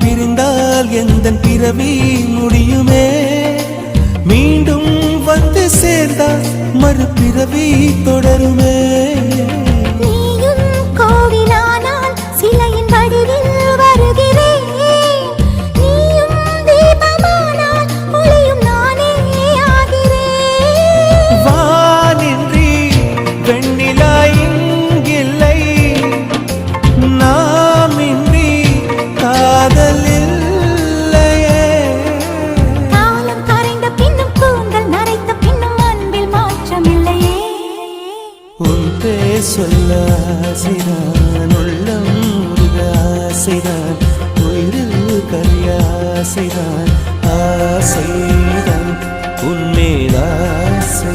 பிரிந்தால் எந்தன் பிறவி முடியுமே மீண்டும் வந்து சேர்ந்தால் மறுபிறவி தொடருமே நீயும் கோவிலானால் சிலையின் வடிவில் வருகிறேன் நீயும் தீபமானால் ஒளியும் நானே ஆகிறேன் வானின்றி வெண்ணிலா இங்கில்லை நாமின்றி காதல் இல்லையே காலம் கரைந்த பின்னும் கூந்தல் நரைத்த பின்னும் அன்பில் மாற்றமில்லையே உன் பேர் சொல்ல ஆசைதான் உள்ளம் முருக ஆசைதான் உயிரில் கரிய ஆசைதான் ஆசைதான் உன்மேல் ஆசை